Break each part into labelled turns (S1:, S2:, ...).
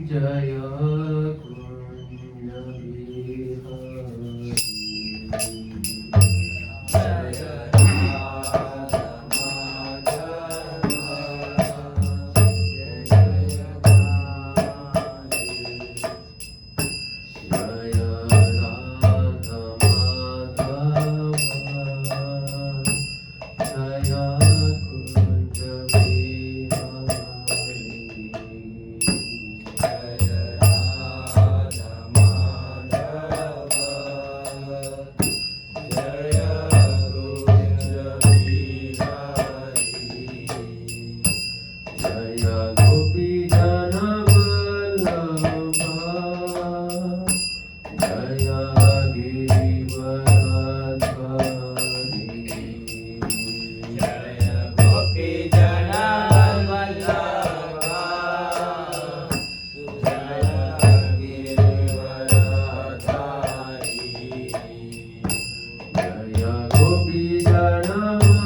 S1: जय कुंज बिहारी जय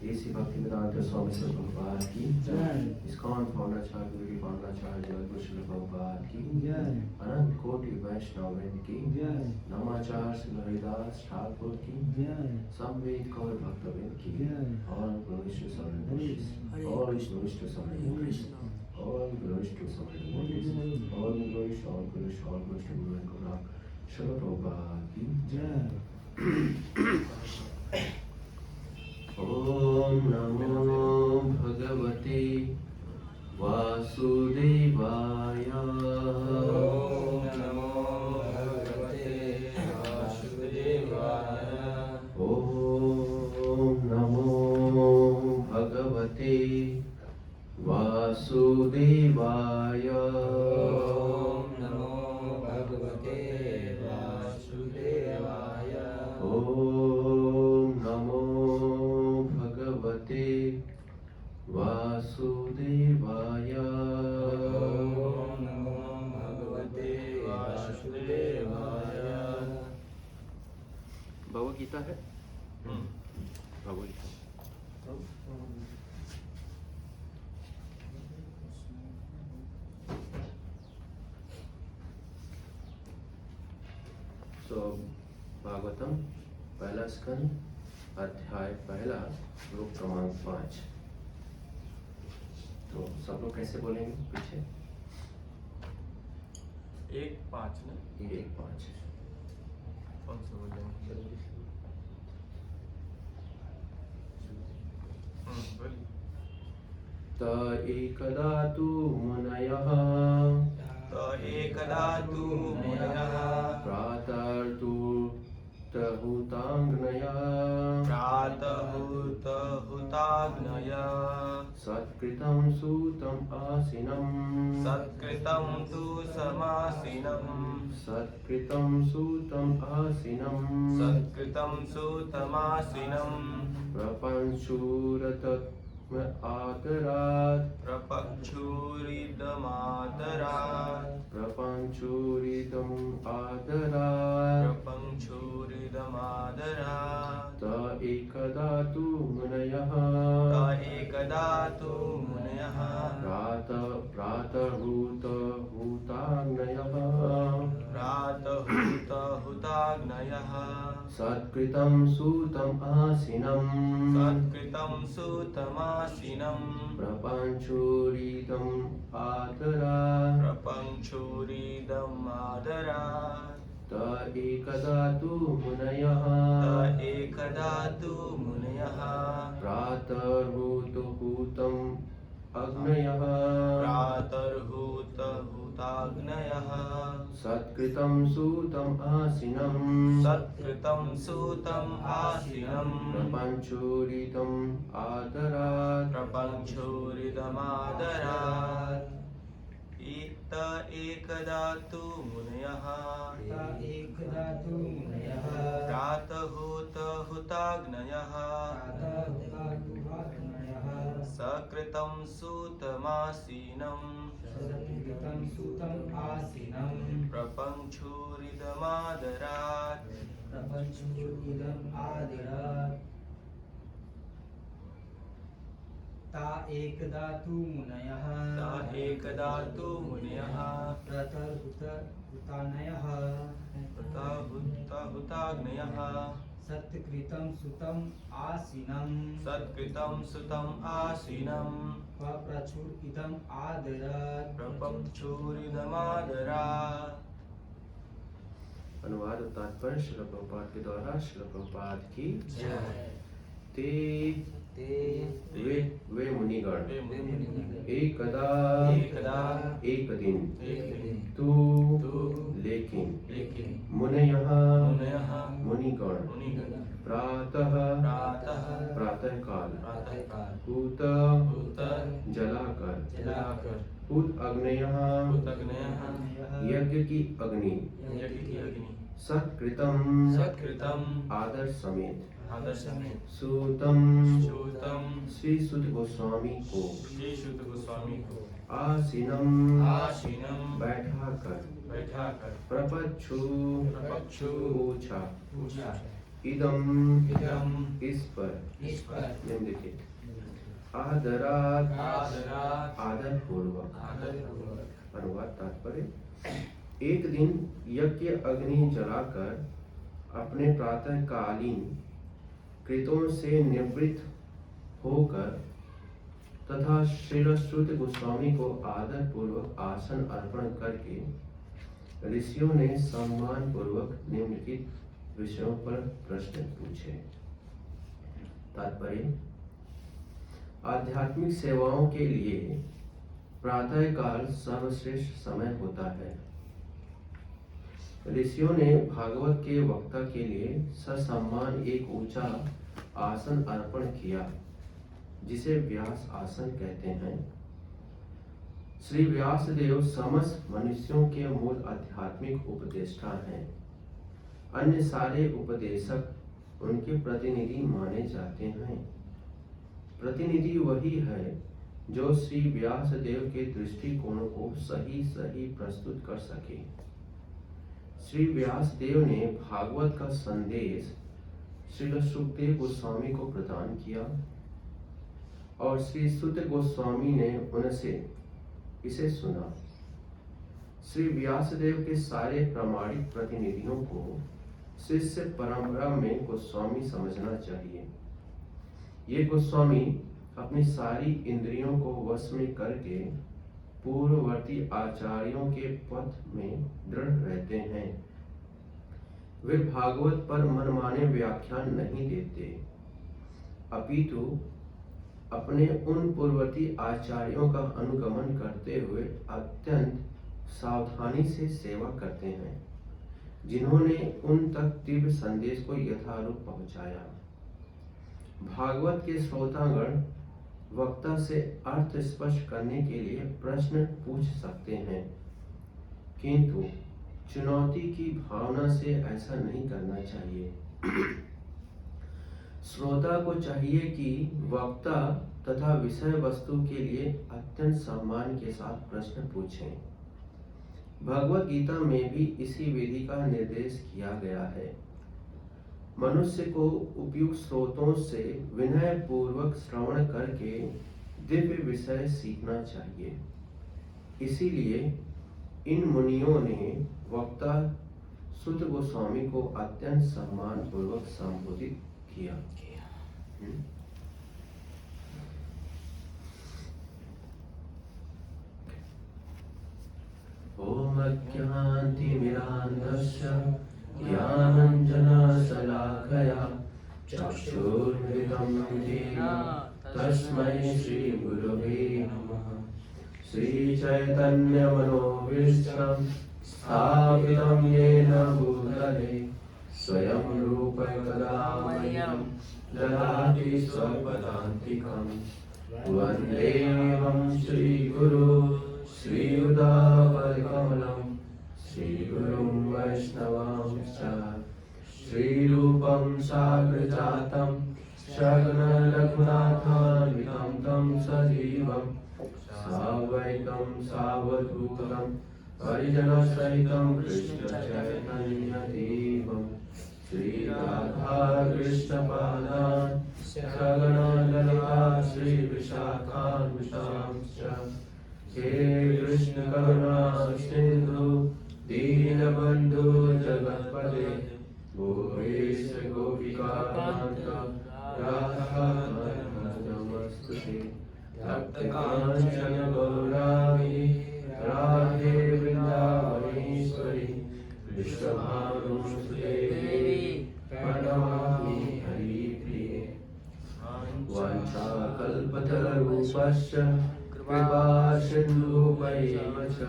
S1: ऐसी भक्ति वेदांत स्वामी श्री प्रभुपाद की इस्कॉन फाउंडाचार्य गुरु फाउंडाचार्य जगत श्री प्रभुपाद की अनंत कोटि वैष्णव की नमाचार्य श्री हरिदास ठाकुर की संवेद कौर भक्तवृंद की और गुरुष्ट समृद्ध और गुरुष्ट समृद्ध और गुरुष्ट समृद्ध और गुरुष्ट और गुरुष्ट और गुरुष्ट गुरु श्री प्रभुपाद की ओम नमो भगवते वासुदेवाय।
S2: ओम नमो भगवते वासुदेवाय।
S1: ओम नमो भगवते वासुदेवाय।
S2: ओम नमो भगवते वासुदेवाय।
S1: ओम नमो भगवते वासुदेवाय।
S2: ओम नमो भगवते वासुदेवाय।
S1: भगवद गीता है। भगवद गीता तो भागवतम पहला स्कंद अध्याय पहला श्लोक क्रमांक 5। तो सब लोग कैसे बोलेंगे पीछे?
S3: 1-5 ना?
S1: 1-5
S3: कौन से बोलेंगे? बोलिए।
S1: त एकदा तु मुनयः
S3: तो एकदा तु मुनयः
S1: प्रातर्तुहुताग्नयः
S3: प्रातहुताग्नयः
S1: सत्कृतं सूतम् आसीनं
S3: सत्कृतं तु समासीनं
S1: सत्कृतं सूतम् आसीनं
S3: सत्कृतं सुतमासीनं
S1: प्रपञ्चुरतत्म आदरात्
S3: प्रपक्षुरिदमादरात्
S1: प्रपञ्चुरिदम् आदरात्
S3: प्रपञ्चुरिदमादरात्
S1: त एकदा तु मुनयः
S3: त एकदा तु मुनयः
S1: प्रातहुताग्नयः
S3: प्रातहुताग्नयः
S1: सत्कृतं सूतम् आसीनं
S3: सत्कृतं सुतमासीनं
S1: प्रपञ्चुरिदम् आदरात्
S3: प्रपञ्चुरिदमादरात्
S1: त एकदा तु मुनयः
S3: त एकदा तु मुनयः
S1: प्रातर्हुतहुतम् अग्नयः
S3: प्रातर्हुताग्नयः
S1: सत्कृतं सूतम् आसीनं
S3: सत्कृतं सुतम् आसीनं
S1: प्रपञ्चुरिदम् आदरात्
S3: प्रपञ्चुरिदमादरात् इत एकदा तु मुनयः
S2: एकदा तु मुनयः
S3: प्रातहुताग्नयः सकृतं सुतमासीनं
S2: सत्कृतं सुतम् आसीनं
S3: प्रपञ्चुरिदमादरात्
S2: प्रपञ्चुरिदम् आदरात् ता एकदा तु मुनयः
S3: ता एकदा तु मुनयः
S2: प्रातर्हुताग्नयः
S3: हुताग्नयः
S2: सत्कृतं सुतम् आसीनं
S3: सत्कृतं सुतम् आसीनं
S2: प्रप्रचुरिदम् आदरात्
S3: प्रपञ्चुरिदमादरात्।
S1: अनुवाद और तात्पर्य श्रील प्रभुपाद के द्वारा श्रील प्रभुपाद की ते वे मुनिगण एकदा एक दिन तू लेकिन मुनयः मुनिगण प्रातः काल पूत जलाकर पूत अग्नयः यज्ञ की अग्नि सत्कृतं आदर समेत सूतम श्री सुत गोस्वामी को आसीनम बैठा कर प्रपच्छु पूछा इदम
S2: इस पर
S1: निम्नलिखित आदरात
S3: आदरात्
S1: आदर पूर्वक
S3: आदरपूर्वक
S1: अनुवाद तात्पर्य एक दिन यज्ञ अग्नि जलाकर अपने प्रातःकालीन कृतों से निवृत्त होकर तथा श्रील श्रुत गोस्वामी को आदर पूर्वक आसन अर्पण करके ऋषियों ने सम्मान पूर्वक निम्नलिखित विषयों पर प्रश्न पूछे। तात्पर्य आध्यात्मिक सेवाओं के लिए प्रातःकाल सर्वश्रेष्ठ समय होता है। ऋषियों ने भागवत के वक्ता के लिए ससम्मान एक ऊंचा आसन अर्पण किया जिसे व्यास आसन कहते हैं। श्री व्यास देव समस्त मनुष्यों के मूल आध्यात्मिक उपदेष्टा हैं। अन्य सारे उपदेशक उनके प्रतिनिधि माने जाते हैं। प्रतिनिधि वही है जो श्री व्यास देव के दृष्टिकोण को सही प्रस्तुत कर सके। श्री व्यास देव ने भागवत का संदेश श्री सुखदेव गोस्वामी को प्रदान किया और श्री सुत गोस्वामी ने उनसे इसे सुना। श्री व्यासदेव के सारे प्रामाणिक प्रतिनिधियों को शिष्य परंपरा में गोस्वामी समझना चाहिए। ये गोस्वामी अपनी सारी इंद्रियों को वश में करके पूर्ववर्ती आचार्यों के पथ में दृढ़ रहते हैं। वे भागवत पर मनमाने व्याख्यान नहीं देते, अपितु अपने उन पूर्ववर्ती आचार्यों का अनुगमन करते हुए अत्यंत सावधानी से सेवा करते हैं जिन्होंने उन तक दिव्य संदेश को यथारूप पहुंचाया। भागवत के श्रोतागण वक्ता से अर्थ स्पष्ट करने के लिए प्रश्न पूछ सकते हैं, किंतु चुनौती की भावना से ऐसा नहीं करना चाहिए। श्रोता को चाहिए कि वक्ता तथा विषय वस्तु के लिए अत्यंत सम्मान के साथ प्रश्न पूछें। भगवत गीता में भी इसी विधि का निर्देश किया गया है। मनुष्य को उपयुक्त स्रोतों से विनय पूर्वक श्रवण करके दिव्य विषय सीखना चाहिए। इसीलिए इन मुनियों ने वक्ता सुत गोस्वामी को अत्यंत सम्मान पूर्वक संबोधित किया। ओम अज्ञानतिमिरान्धस्य ज्ञानाञ्जनशलाकया चक्षुर्मृतं येन तस्मै श्रीगुरवे नमः। श्रीचैतन्यमनोभीष्टं स्थापितं येन भूतले स्वयं रूप कदा मह्यं ददाति स्वपदान्तिकं। वन्देऽहं श्रीगुरु श्रीयुतापदकमलं श्रीगुरुं वैष्णवांश्च। श्रीरूपं साग्रजातं शग्नरघुनाथान्वितं तं सजीवं सावैकं सावधूतं परिजनसहितं कृष्णचैतन्यदेवं श्रीराधा कृष्णपादान् सगणललिता श्रीविशाखान्वितांश्च। हे कृष्ण करुणा सिन्धु दीनबन्धु जगत्पते गोपेश गोपिकान्त राधाकान्तमस्तुते। तप्तकाञ्चन गौराङ्गी राधे वृन्दावनेश्वरी विश्वभानुसुते प्रणमामि हरिप्रिये। वाञ्छाकल्पतरुभ्यश्च कृपा सिन्धुभ्यैव च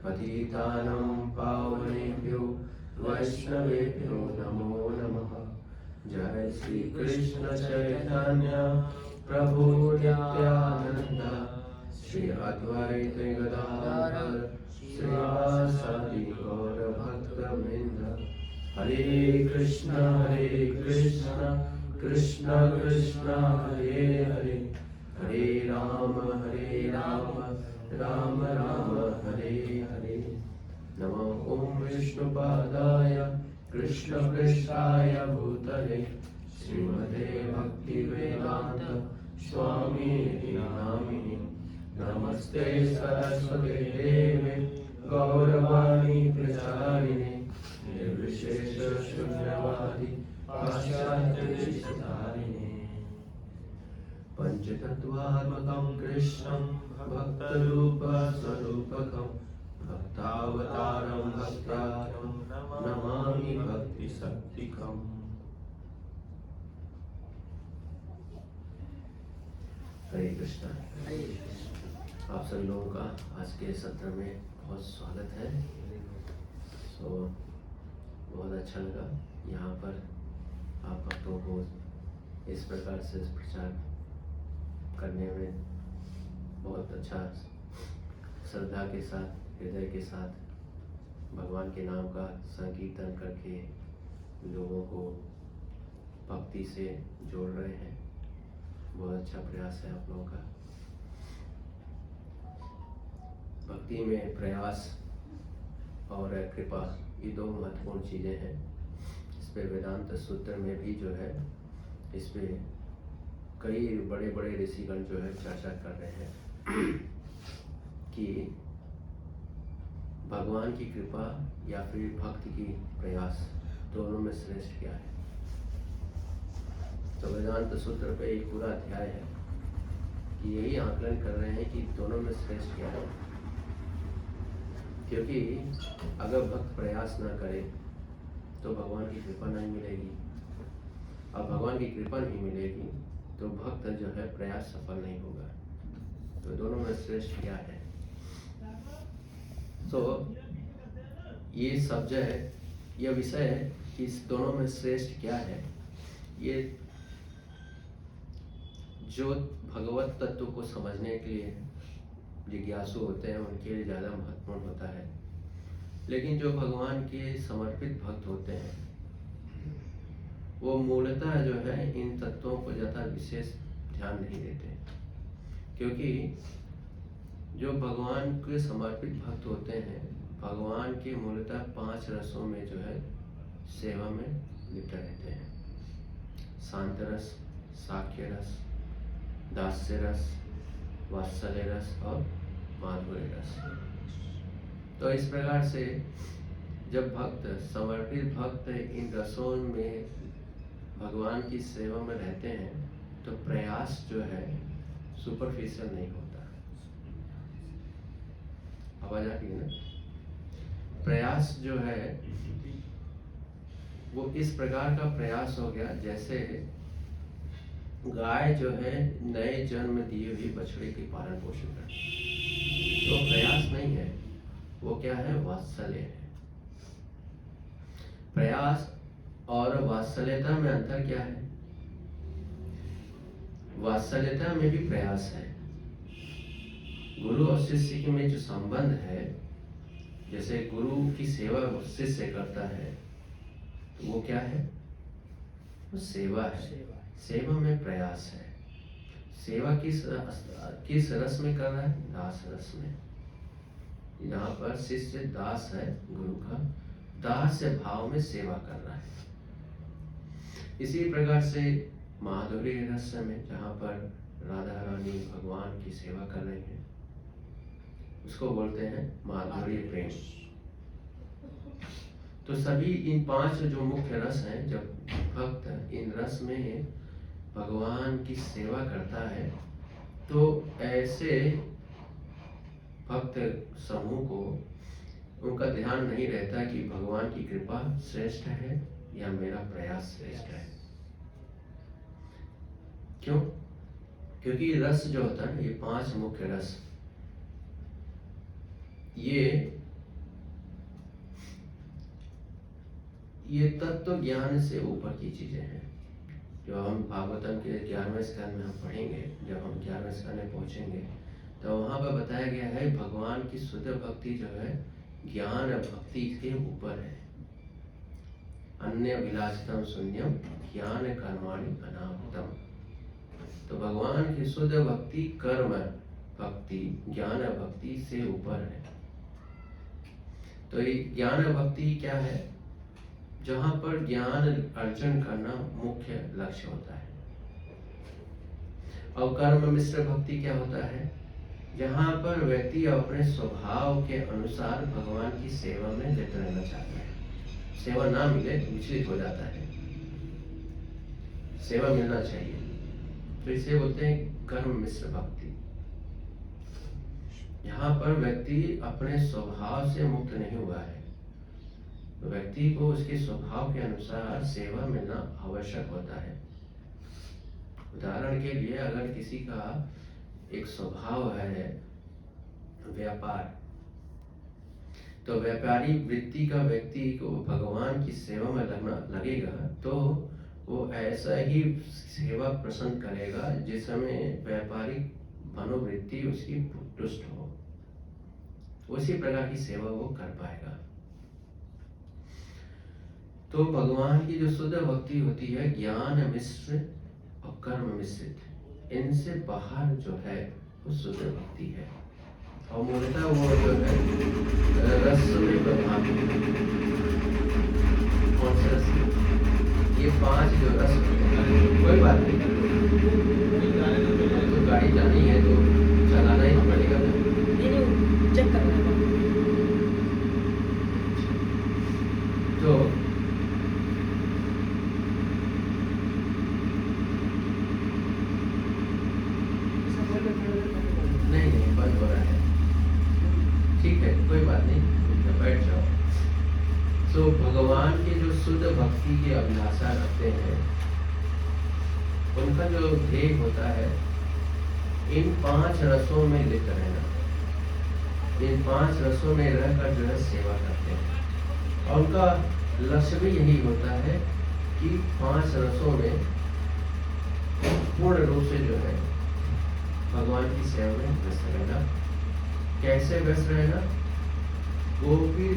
S1: पतितानां पावनेभ्यो वैष्णवेभ्यो नमो नमः। जय श्री कृष्ण चैतन्य प्रभु नित्यानंद श्री अद्वैत गदाधर श्रीवासादि गौर भक्तवृंद। हरे कृष्ण कृष्ण कृष्ण हरे हरे हरे राम राम राम हरे हरे। नमो ओम विष्णुपादाय कृष्ण पृष्ठाय भूतले श्रीमते भक्ति वेदांत स्वामी नामिने नमस्ते सरस्वते देवे गौरवाणी प्रचारिणे निर्विशेष शून्यवादी पाश्चात्यदेशधारिणे पंचतत्वात्मकं कृष्णं भक्तरूपस्वरूपकं भक्तावतारं भक्ताख्यं नमामि भक्तिशक्तिकम्। हरे कृष्णा। आप सभी लोगों का आज के सत्र में बहुत स्वागत है। बहुत अच्छा लगा यहाँ पर आप भक्तों को इस प्रकार से प्रचार करने में बहुत अच्छा श्रद्धा के साथ हृदय के साथ भगवान के नाम का संकीर्तन करके लोगों को भक्ति से जोड़ रहे हैं। बहुत अच्छा प्रयास है आप लोगों का। भक्ति में प्रयास और कृपा ये दो महत्वपूर्ण चीज़ें हैं। इस पे वेदांत सूत्र में भी जो है इस पे कई बड़े बड़े ऋषिगण जो है चर्चा कर रहे हैं कि भगवान की कृपा या फिर भक्ति की प्रयास दोनों में श्रेष्ठ क्या है। तो वेदांत सूत्र पे एक पूरा अध्याय है कि यही आकलन कर रहे हैं कि दोनों में श्रेष्ठ क्या है। क्योंकि अगर भक्त प्रयास ना करे तो भगवान की कृपा नहीं मिलेगी, और भगवान की कृपा नहीं मिलेगी तो भक्त जो है प्रयास सफल नहीं होगा। तो दोनों में श्रेष्ठ क्या है। तो ये सब्जेक्ट है, यह विषय है कि इस दोनों में श्रेष्ठ क्या है। ये जो भगवत तत्व को समझने के लिए जिज्ञासु होते हैं उनके लिए ज़्यादा महत्वपूर्ण होता है। लेकिन जो भगवान के समर्पित भक्त होते हैं वो मूलतः जो है इन तत्वों को ज़्यादा विशेष ध्यान नहीं देते, क्योंकि जो भगवान के समर्पित भक्त होते हैं भगवान के मूलतः 5 रसों में जो है सेवा में लिप्त रहते हैं। शांत रस, साख्य रस, दास्य रस, वात्सल्य रस और माधुर्य रस। तो इस प्रकार से जब भक्त समर्पित भक्त इन रसों में भगवान की सेवा में रहते हैं तो प्रयास जो है सुपरफिशियल नहीं होता। आवाज आ रही है ना। प्रयास जो है वो इस प्रकार का प्रयास हो गया जैसे गाय जो है नए जन्म दिए हुए बछड़े की पालन पोषण करती है। तो प्रयास नहीं है, वो क्या है, वात्सल्य है। प्रयास और वात्सल्यता में अंतर क्या है। वात्सल्यता में भी प्रयास है। गुरु और शिष्य में जो संबंध है, जैसे गुरु की सेवा शिष्य करता है तो वो क्या है, वो सेवा है। सेवा में प्रयास है। सेवा किस रस में कर रहा है, दास रस में। यहाँ पर शिष्य दास है गुरु का, दास से भाव में सेवा कर रहा है। इसी प्रकार से माधुर्य रस में जहाँ पर राधा रानी भगवान की सेवा कर रहे हैं उसको बोलते हैं माधुर्य प्रेम। तो सभी इन 5 जो मुख्य रस हैं, जब भक्त इन रस में भगवान की सेवा करता है तो ऐसे भक्त समूह को उनका ध्यान नहीं रहता कि भगवान की कृपा श्रेष्ठ है या मेरा प्रयास श्रेष्ठ है। क्यों? क्योंकि रस जो होता है, ये 5 मुख्य रस, ये तत्व ज्ञान से ऊपर की चीजें हैं। जो हम भागवतम के 11वें स्कंद में हम पढ़ेंगे, जब हम 11वें स्कंद में पहुंचेंगे तो वहां पर बताया गया है भगवान की शुद्ध भक्ति जो है ज्ञान भक्ति के ऊपर है। अन्य विलासितम शून्यम ज्ञान कर्माणि अनाहुतम। तो भगवान की शुद्ध भक्ति कर्म भक्ति ज्ञान भक्ति से ऊपर है। तो ये ज्ञान भक्ति क्या है, जहाँ पर ज्ञान अर्जन करना मुख्य लक्ष्य होता है। और कर्म मिश्र भक्ति क्या होता है? जहाँ पर व्यक्ति अपने स्वभाव के अनुसार भगवान की सेवा में लिप्त रहना चाहता है। सेवा ना मिले विचलित हो जाता है, सेवा मिलना चाहिए, तो इसे बोलते हैं कर्म मिश्र भक्ति। यहाँ पर व्यक्ति अपने स्वभाव से मुक्त नहीं हुआ है, तो व्यक्ति को उसके स्वभाव के अनुसार सेवा मिलना आवश्यक होता है। उदाहरण के लिए अगर किसी का एक स्वभाव है व्यापार, तो व्यापारी वृत्ति का व्यक्ति को भगवान की सेवा में लगेगा तो वो ऐसा ही सेवा पसंद करेगा जिसमें व्यापारिक मनोवृत्ति उसकी तुष्ट हो, उसी प्रकार की सेवा वो कर पाएगा। तो भगवान की जो शुद्ध भक्ति होती है ज्ञान मिश्र और कर्म मिश्रित, इनसे बाहर जो है वो शुद्ध भक्ति है। और मूलतः वो जो है रस में प्रभावित, कौन से रस? ये 5 जो रस होते हैं। कोई बात नहीं, तो गाड़ी जानी है तो चलाना ही पड़ेगा।
S4: चेक करना
S1: तो नहीं बंद हो रहा है, ठीक है, कोई बात नहीं, बैठ जाओ। तो भगवान के जो शुद्ध भक्ति की अभिलाषा रखते हैं, उनका जो ध्येय होता है इन 5 रसों में लिप्त रहना। इन 5 रसों में रहकर जो है सेवा करते हैं, और उनका लक्ष्य भी यही होता है कि 5 रसों में पूर्ण रूप से जो है भगवान की सेवा में व्यस्त रहना। कैसे व्यस्त रहना? गोपी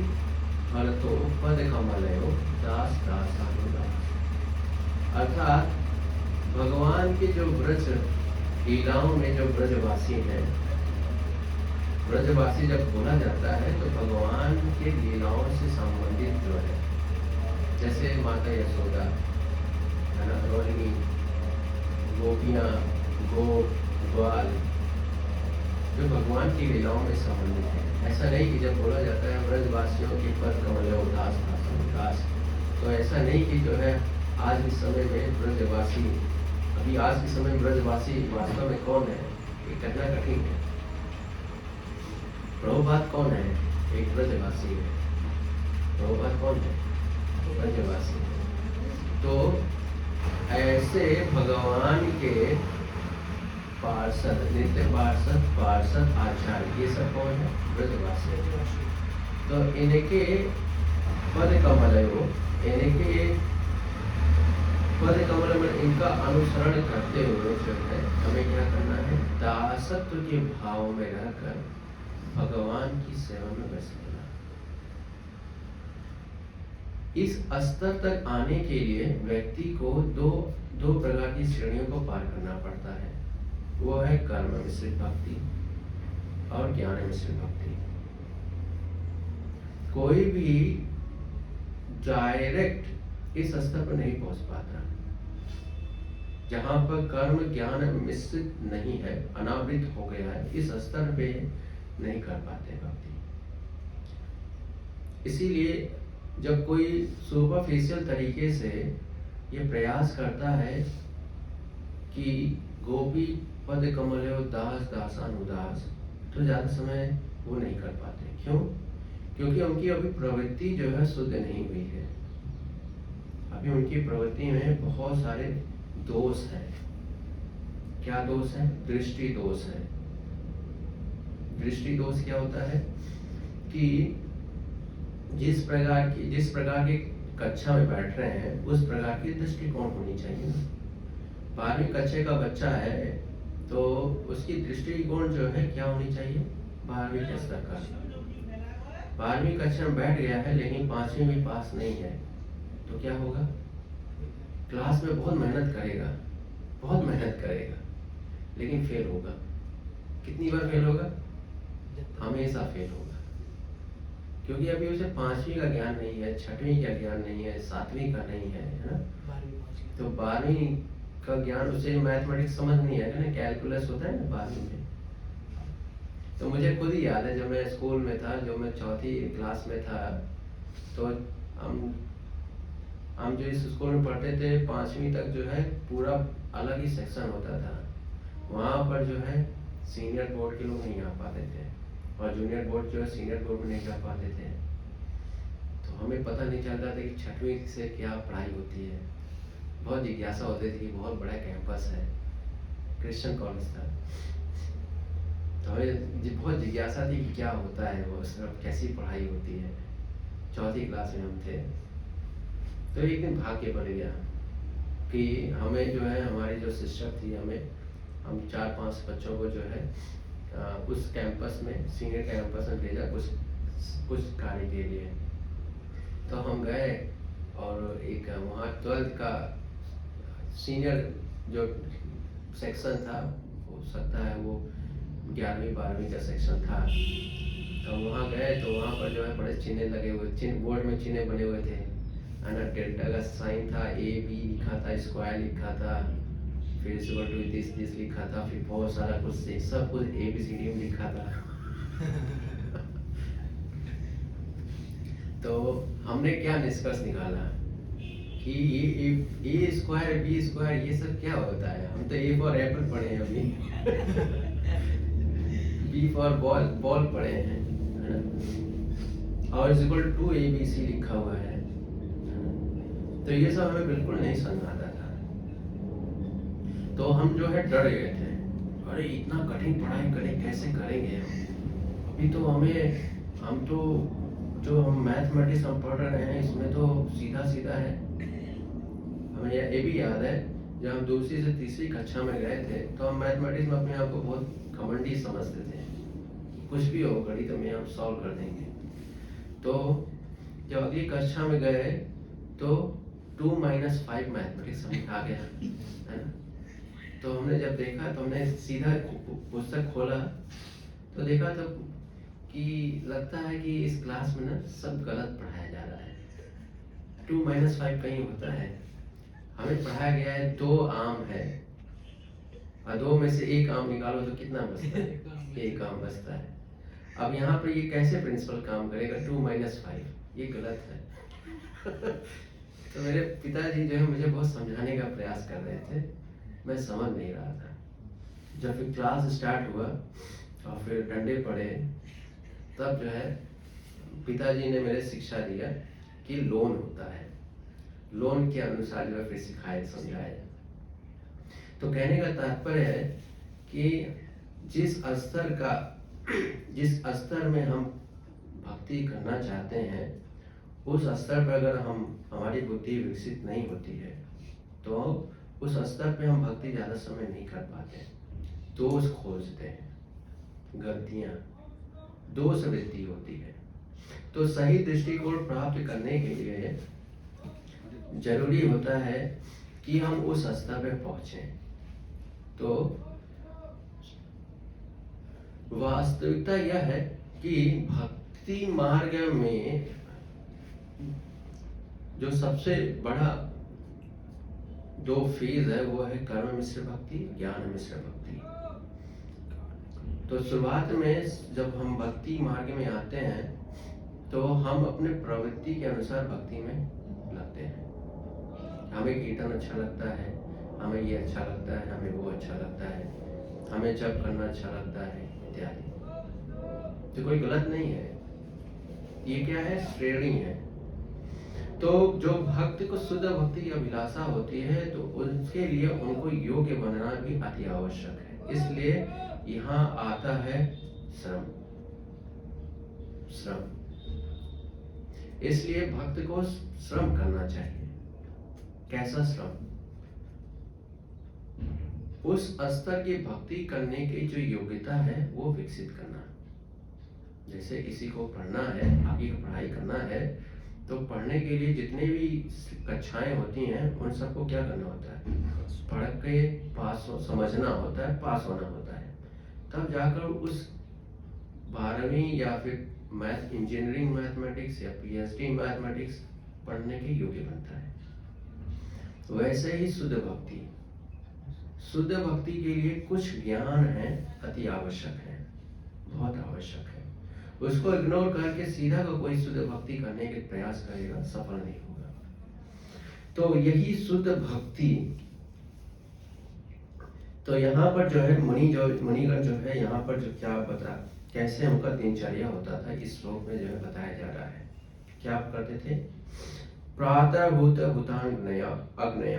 S1: फलतो पद कमलयो दास दासानुदास, अर्थात भगवान के जो ब्रज लीलाओं में जो ब्रजवासी हैं, ब्रजवासी जब बोला जाता है तो भगवान के लीलाओं से संबंधित जो है, जैसे माता यशोदा है ना, रोहिणी, गोपियाँ, गोप, ग्वाल, जो भगवान की लीलाओं में संबंधित है। ऐसा नहीं कि जब बोला जाता है ब्रजवासियों के पद कमल उदास उदास, तो ऐसा नहीं कि जो है आज के समय में ब्रजवासी, अभी आज के समय में ब्रजवासी वास्तव में कौन है ये कहना कठिन है। प्रभुपाद कौन है? एक ब्रजवासी है। प्रभुपाद कौन है? ब्रजवासी। तो ऐसे भगवान के पार्षद, नित्य पार्षद आचार्य, ये सब कौन है? ब्रजवासी। तो इनके पद कमल, इनके पद कमल में इनका अनुसरण करते हुए जो है हमें क्या करना है? दासत्व के भाव में रहकर भगवान की सेवा में व्यस्त रहना। इस स्तर तक आने के लिए व्यक्ति को दो प्रकार की श्रेणियों को पार करना पड़ता है। वो है कर्म मिश्रित भक्ति और ज्ञान मिश्रित भक्ति। कोई भी डायरेक्ट इस स्तर पर नहीं पहुंच पाता जहां पर कर्म ज्ञान मिश्रित नहीं है, अनावृत हो गया है, इस स्तर पे नहीं कर पाते भक्ति। इसीलिए जब कोई सुपरफिशियल तरीके से ये प्रयास करता है कि गोपी पद कमल दास दासानुदास, तो ज्यादा समय वो नहीं कर पाते। क्यों? क्योंकि उनकी अभी प्रवृत्ति जो है शुद्ध नहीं हुई है। अभी उनकी प्रवृत्ति में बहुत सारे दोष हैं। क्या दोष है? दृष्टि दोष है। दृष्टि दोष क्या होता है कि जिस प्रकार की कक्षा में बैठ रहे हैं उस प्रकार की दृष्टिकोण होनी चाहिए। 12वीं कक्षा का बच्चा है तो उसकी दृष्टिकोण जो है क्या होनी चाहिए? 12वीं के स्तर का। 12वीं कक्षा में बैठ गया है लेकिन 5वीं में पास नहीं है तो क्या होगा? क्लास में बहुत मेहनत करेगा लेकिन फेल होगा। कितनी बार फेल होगा? हमेशा फेल होगा। क्योंकि अभी उसे 5वीं का ज्ञान नहीं है, 6वीं का ज्ञान नहीं है, 7वीं का नहीं है, है ना। तो 12वीं का ज्ञान उसे मैथमेटिक्स समझ नहीं है ना, कैलकुलस होता है ना 12वीं में। तो मुझे खुद ही याद है जब मैं स्कूल में था, जब मैं 4th क्लास में था, तो हम जो इस स्कूल में पढ़ते थे 5वीं तक जो है पूरा अलग ही सेक्शन होता था। वहाँ पर जो है सीनियर बोर्ड के लोग नहीं आ पाते थे और जूनियर बोर्ड जो है सीनियर बोर्ड में नहीं जा पाते थे। तो हमें पता नहीं चलता था कि 6वीं से क्या पढ़ाई होती है। बहुत जिज्ञासा होती थी कि बहुत बड़ा कैंपस है, क्रिश्चियन कॉलेज था, तो हमें बहुत जिज्ञासा थी कि क्या होता है वो, सब कैसी पढ़ाई होती है। 4th क्लास में हम थे, तो एक दिन भाग्य बन गया कि हमें जो है हमारी जो सिस्टर थी, हम 4-5 बच्चों को जो है उस कैंपस में, सीनियर कैंपस में भेजा कुछ कार्य के लिए। तो हम गए और एक वहाँ 12th का सीनियर जो सेक्शन था, हो सकता है वो 11वीं-12वीं का सेक्शन था। तो वहाँ गए तो वहाँ पर जो है बड़े चिन्ह लगे हुए, बोर्ड में चिन्ह बने हुए थे, है ना। डेल्टा का साइन था, AB लिखा था, स्क्वायर लिखा था, फिर इक्वल टू दिस लिखा था, फिर बहुत सारा कुछ सब कुछ ABCD में लिखा था। तो हमने क्या निष्कर्ष निकाला कि ए स्क्वायर B स्क्वायर ये सब क्या होता है। हम तो A फॉर एप्पल पढ़े हैं अभी, B फॉर बॉल पढ़े हैं, है ना, और इज इक्वल टू ABC लिखा हुआ है। तो ये सब हमें बिल्कुल नहीं समझ आता था। तो हम जो है डर गए थे, अरे इतना कठिन पढ़ाई करें, कैसे करेंगे हम। अभी तो हम तो जो हम मैथमेटिक्स हम पढ़ रहे हैं इसमें तो सीधा सीधा है। हमें ये भी याद है जब हम 2री से 3री कक्षा में गए थे तो हम मैथमेटिक्स में अपने आप को बहुत घमंडी समझते थे, कुछ भी हो गणित में हम सॉल्व कर देंगे। तो जब अगली कक्षा में गए तो 2 - 5 मैथमेटिक्स हमें आ गया, है ना। तो हमने जब देखा तो हमने सीधा पुस्तक खोला तो देखा तो कि लगता है कि इस क्लास में ना सब गलत पढ़ाया जा रहा है। 2 - 5 कहीं होता है, हमें पढ़ाया गया है 2 आम है और 2 में से 1 आम निकालो तो कितना बचता है, 1 आम बचता है। अब यहाँ पर ये कैसे प्रिंसिपल काम करेगा, 2 - 5, ये गलत है। तो मेरे पिताजी जो है मुझे बहुत समझाने का प्रयास कर रहे थे, मैं समझ नहीं रहा था। जब फिर क्लास स्टार्ट हुआ और फिर डंडे पड़े, तब जो है पिताजी ने मेरे शिक्षा दिया कि लोन होता है, लोन के अनुसार जो है फिर सिखाया समझाया। तो कहने का तात्पर्य है कि जिस स्तर में हम भक्ति करना चाहते हैं उस स्तर पर अगर हमारी बुद्धि विकसित नहीं होती है तो उस स्तर पे हम भक्ति ज़्यादा समय नहीं कर पाते, दोष खोजते हैं, गलतियाँ, दोष वृत्ति होती है। तो सही दृष्टिकोण प्राप्त करने के लिए जरूरी होता है कि हम उस स्तर पे पहुँचें। तो वास्तविकता यह है कि भक्ति मार्ग में जो सबसे बड़ा 2 फेज है वो है कर्म मिश्र भक्ति, ज्ञान मिश्र भक्ति। तो शुरुआत में जब हम भक्ति मार्ग में आते हैं तो हम अपने प्रवृत्ति के अनुसार भक्ति में लगते हैं। हमें कीर्तन अच्छा लगता है, हमें ये अच्छा लगता है, हमें वो अच्छा लगता है, हमें जप करना अच्छा लगता है इत्यादि। तो कोई गलत नहीं है, ये क्या है, श्रेणी है। तो जो भक्त को शुद्ध भक्ति अभिलाषा होती है तो उसके लिए उनको योग्य बनना भी अति आवश्यक है। इसलिए यहाँ आता है श्रम। इसलिए भक्त को श्रम करना चाहिए। कैसा श्रम? उस स्तर की भक्ति करने की जो योग्यता है वो विकसित करना। जैसे किसी को पढ़ना है, आगे पढ़ाई करना है, तो पढ़ने के लिए जितने भी कक्षाएं होती हैं उन सबको क्या करना होता है, पढ़ के समझना होता है, पास होना होता है। तब जाकर उस 12वीं या फिर मैथ इंजीनियरिंग मैथमेटिक्स या पीएचडी मैथमेटिक्स पढ़ने के योग्य बनता है। वैसे ही शुद्ध भक्ति, शुद्ध भक्ति के लिए कुछ ज्ञान है, अति आवश्यक है, बहुत आवश्यक है। उसको इग्नोर करके सीधा को कोई शुद्ध भक्ति करने के प्रयास करेगा, सफल नहीं होगा। तो यही शुद्ध भक्ति, तो यहाँ पर जो है मुनिगण जो है यहाँ पर जो क्या बता, कैसे उनका दिनचर्या होता था, इस श्लोक में जो है बताया जा रहा है। क्या आप करते थे? प्रातर्भूत भूताग्नय अग्नय,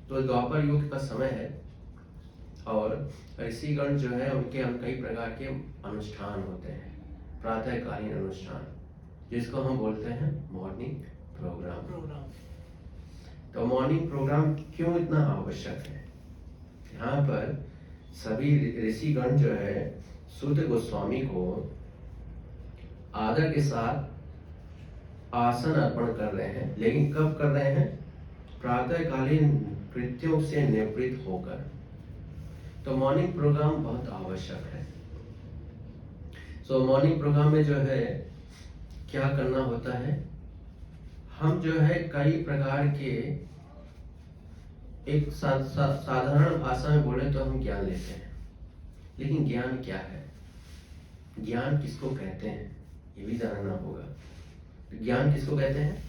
S1: तो द्वापर युग का समय है और ऋषिगण जो है उनके कई प्रकार के अनुष्ठान होते हैं, प्रातःकालीन अनुष्ठान, जिसको हम बोलते हैं मॉर्निंग प्रोग्राम। तो मॉर्निंग प्रोग्राम क्यों इतना आवश्यक है? यहाँ पर सभी ऋषिगण जो है सूत गोस्वामी को आदर के साथ आसन अर्पण कर रहे हैं, लेकिन कब कर रहे हैं? प्रातःकालीन कृत्यों से निवृत्त होकर। तो मॉर्निंग प्रोग्राम बहुत आवश्यक है। सो मॉर्निंग प्रोग्राम में जो है क्या करना होता है, हम जो है कई प्रकार के, एक साधारण भाषा में बोले तो हम ज्ञान लेते हैं, लेकिन ज्ञान क्या है, ज्ञान किसको कहते हैं, ये भी जानना होगा। ज्ञान किसको कहते हैं?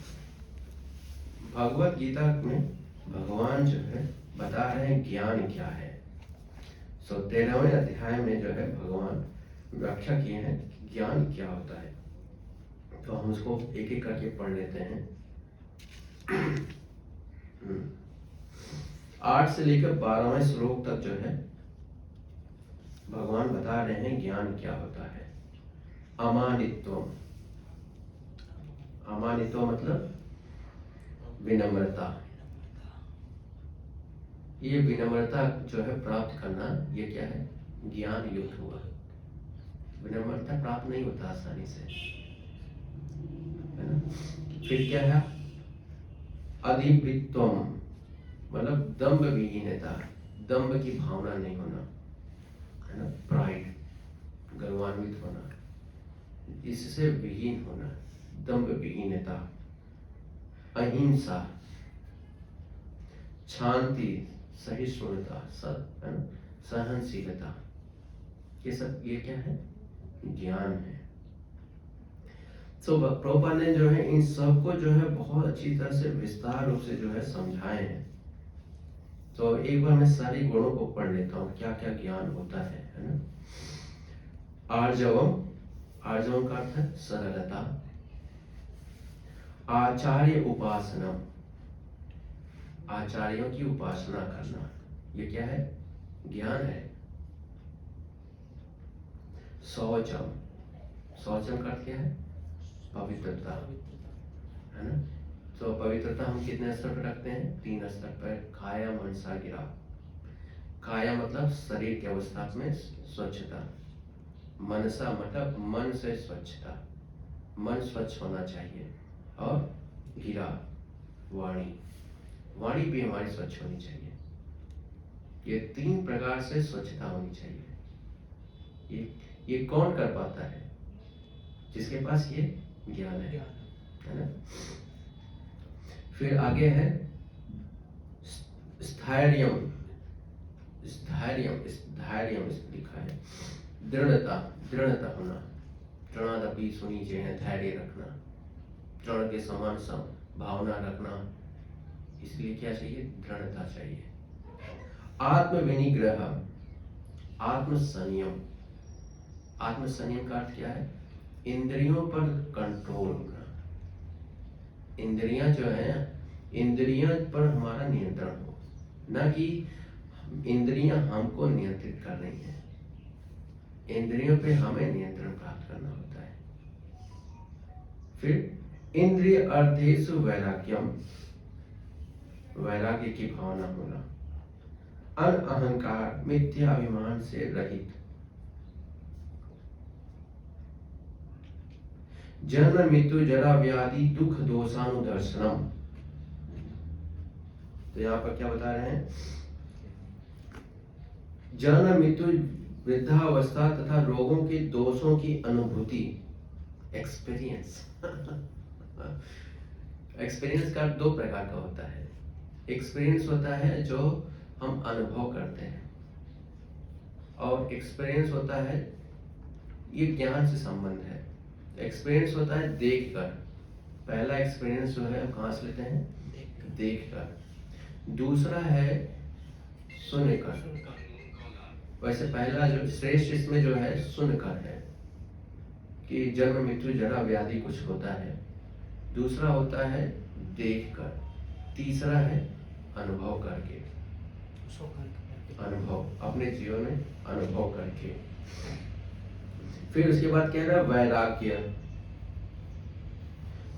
S1: भगवत गीता में भगवान जो है बता रहे हैं ज्ञान क्या है। 13वें अध्याय में जो है भगवान व्याख्या किए हैं कि ज्ञान क्या होता है। तो हम उसको एक एक करके पढ़ लेते हैं। 8 से लेकर 12वें श्लोक तक जो है भगवान बता रहे हैं ज्ञान क्या होता है। अमानित्वम, अमानित्व मतलब विनम्रता। ये विनम्रता जो है प्राप्त करना, ये क्या है? ज्ञान युक्त हुआ। विनम्रता प्राप्त नहीं होता आसानी से, है ना। फिर क्या है? अधिवृत्तम मतलब दंभ विहीनता, दंभ की भावना नहीं होना, है ना। प्राइड, गर्वान्वित होना, इससे विहीन होना, दंभ विहीनता। अहिंसा, शांति, सहिष्णुता, है ना, सहनशीलता, ये सब ये क्या है? ज्ञान है। तो प्रभुपाद ने जो है इन सबको जो है बहुत अच्छी तरह से विस्तार रूप से जो है समझाए हैं। तो एक बार मैं सारी गुणों को पढ़ लेता हूँ, क्या क्या ज्ञान होता है ना। आर्जवम, आर्जवम का अर्थ है सरलता। आचार्य उपासना, आचार्यों की उपासना करना, ये क्या है? ज्ञान है। शौचम, शौचम का अर्थ क्या है? पवित्रता, है ना। तो पवित्रता हम कितने स्तर पर रखते हैं? 3 स्तर पर। काया मनसा गिरा। काया मतलब शरीर की अवस्था में स्वच्छता, मनसा मतलब मन से स्वच्छता, मन स्वच्छ होना चाहिए, और गिरा वाणी, वाणी भी हमारी स्वच्छ होनी चाहिए। ये 3 प्रकार से स्वच्छता होनी चाहिए। ये कौन कर पाता है? जिसके पास ये ज्ञान है ना। फिर आगे है स्थैर्यम, स्थैर्यम, धैर्यम लिखा है। दृढ़ता, दृढ़ता होना, दृढ़ादपि सुनी चाहिए, धैर्य रखना, दृढ़ के समान भावना रखना, इसलिए क्या चाहिए? दृढ़ता चाहिए। आत्म विनिग्रह, आत्म संयम, आत्म संयम का अर्थ क्या है? इंद्रियों पर कंट्रोल करना। इंद्रियां जो है, इंद्रियां पर हमारा नियंत्रण हो, ना कि इंद्रियां हमको नियंत्रित कर रही हैं। इंद्रियों पे हमें नियंत्रण प्राप्त करना होता है। फिर इंद्रिय अर्थेषु वैराग्यम, वैराग्य की भावना होना। अहंकार, मिथ्याभिमान से रहित। जन्म मृत्यु जरा व्याधि दुख दोषानुदर्शनम। तो यहाँ पर क्या बता रहे हैं? जन्म मृत्यु, वृद्धावस्था तथा रोगों के दोषों की अनुभूति एक्सपीरियंस। एक्सपीरियंस का दो प्रकार का होता है। एक्सपीरियंस होता है जो हम अनुभव करते हैं, और एक्सपीरियंस होता है ये ज्ञान से संबंध है। एक्सपीरियंस होता है देख कर। पहला एक्सपीरियंस जो है हम कहाँ से लेते हैं? देख कर। दूसरा है सुनकर। वैसे पहला जो श्रेष्ठ इसमें जो है सुनकर है कि जन्म मृत्यु जरा व्याधि कुछ होता है। दूसरा होता है देख कर। तीसरा है अनुभव करके। अनुभव अपने जीवन में अनुभव करके। फिर उसके बाद क्या है? वैराग्य।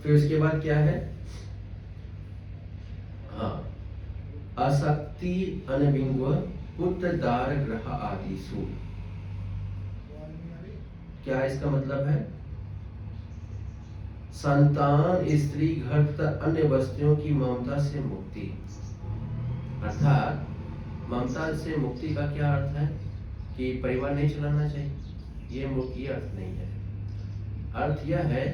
S1: फिर उसके बाद क्या है? हाँ, असक्ति अनभिंग पुत्र दार ग्रह आदिसु। क्या इसका मतलब है? संतान, स्त्री, घर तथा अन्य वस्तुओं की ममता से मुक्ति। अर्थात ममता से मुक्ति का क्या अर्थ है? कि परिवार नहीं चलाना चाहिए, ये मुक्ति अर्थ नहीं है। अर्थ यह है